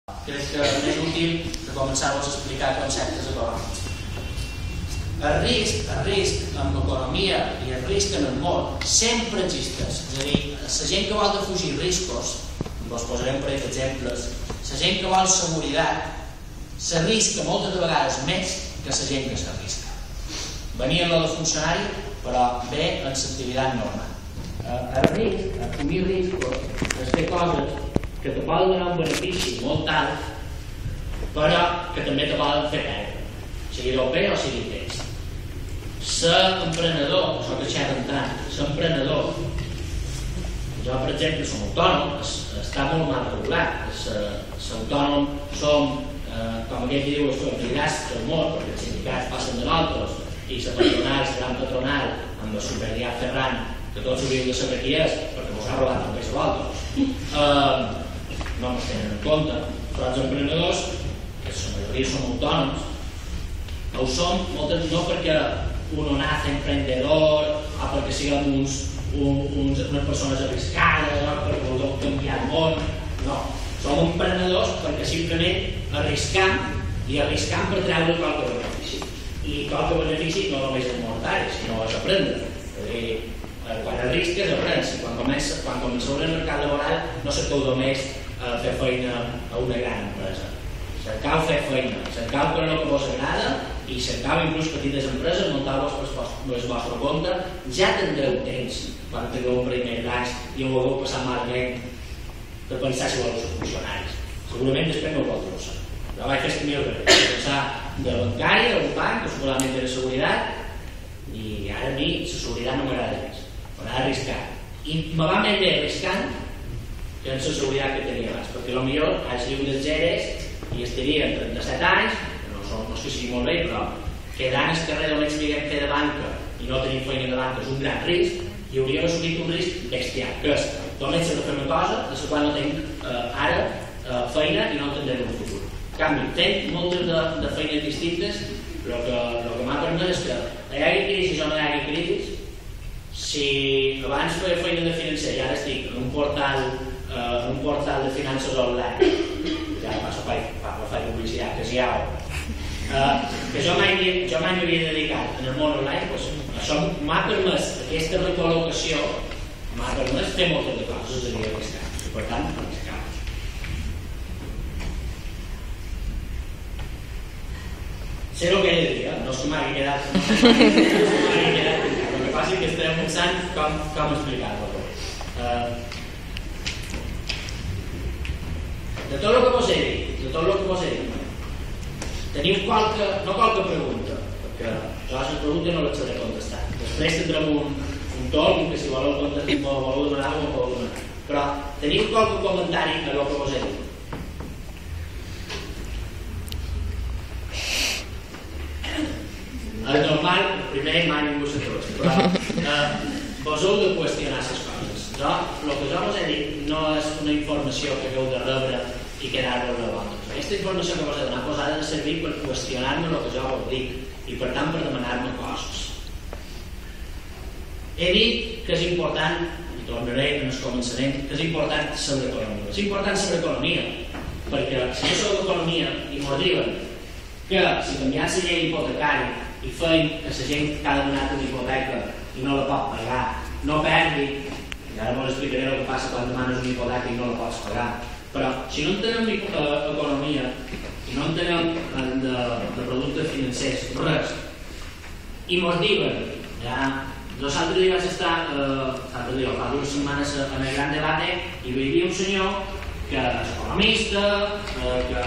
Crec que és més útil que començar-vos a explicar conceptes econòmics. El risc en l'economia i el risc en el món sempre existeix. És a dir, la gent que vol defugir riscos, us posarem per exemples, la gent que vol seguretat, s'arrisca moltes vegades més que la gent que s'arrisca. Venien lo de funcionari, però ve en l'activitat normal. El risc, assumir riscos, és fer coses que te poden donar un benefici molt alt, però que també te poden fer perdre, sigui del bé o sigui tens. Ser emprenedor, això que s'ha d'entrar, ser emprenedor, jo per exemple som autònom, està molt mal regulat. L'autònom som, com aquell que diu, els col·lectivitats del món, perquè els sindicats passen de nosaltres, i la patronal, la gran patronal, amb el superdiat Ferran, que tots hauríeu de saber qui és, perquè vos ha robat el peix a l'altre, no ens tenen en compte, però els emprenedors, que la majoria som autònoms, ho som moltes no perquè uno nace emprendedor o perquè siguem unes persones arriscades o perquè volem canviar el món, no, som emprenedors perquè simplement arriscam i arriscam per treure qualque benefici, i qualque benefici no només és monetari, sinó és aprendre. És a dir, quan arrisques aprens, i quan comenceu en el mercat laboral no cerceu només fer feina a una gran empresa, cercau fer feina, cercau per allò que vos agrada i cercau inclús petites empreses, muntau-vos el vostre compte, ja tindreu temps quan tingueu un primer d'anys i ho hagueu passat malament de pensar si voleu ser funcionaris. Segurament després no ho vol trobar. Jo vaig fer mil vegades, vaig pensar de bancari, d'un banc, que segurament era seguretat, i ara a mi la seguretat no m'agrada gens, m'agrada arriscar. I me va més bé arriscant que en la seguretat que tenia abans, perquè potser ara seria un dels geres i estaria en 37 anys, no és que sigui molt bé, però quedant al carrer només diguem fer de banca i no tenir feina de banca és un gran risc, i hauríem assumit un risc bestial, que és només s'ha de fer una cosa de la qual no tinc ara feina i no en tindré en un futur. En canvi, tenc moltes de feines distintes, però que m'ha permès és que hi hagi crisi o no hi hagi crisi, si abans feia feina de financer i ara estic en un portal de finances online, ja passo per fer publicitat, que si hi ha que jo mai m'havia dedicat en el món online, doncs això m'ha permès, aquesta recol·locació m'ha permès fer moltes de coses a dia d'aquest any, i per tant arriscar-nos. Sé el que he de dir, no és que m'hagi quedat el que passa és que estem pensant com explicar-ho. De tot el que vos he dit, teniu no qualque pregunta, perquè jo les preguntes no les sabré contestar. Després tindrem un torn que si voleu contestar, voleu demanar o voleu demanar. Però teniu qualque comentari a el que vos he dit? És normal, primer mai ningú s'atreveix, però vos heu de qüestionar les coses. El que jo vos he dit no és una informació que heu de rebre i quedar-vos a vosaltres. Aquesta informació que vos he donat ha de servir per qüestionar-me el que jo vos dic i per tant per demanar-me coses. He dit que és important, i tornaré en el començament, que és important saber economia. És important saber economia perquè si jo soc d'economia i m'ho diuen que si canviant la llei hipotecària i feim que la gent que ha demanat una hipoteca i no la pot pagar no perdi, i ara vos explicaré el que passa quan demanes una hipoteca i no la pots pagar, però si no entenem economia i no entenem de productes financers res i mos diuen l'altre dia vaig estar fa 2 setmanes en el gran debat i hi havia un senyor que és economista, que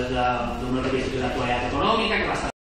és d'una revista d'actualitat econòmica, que va estar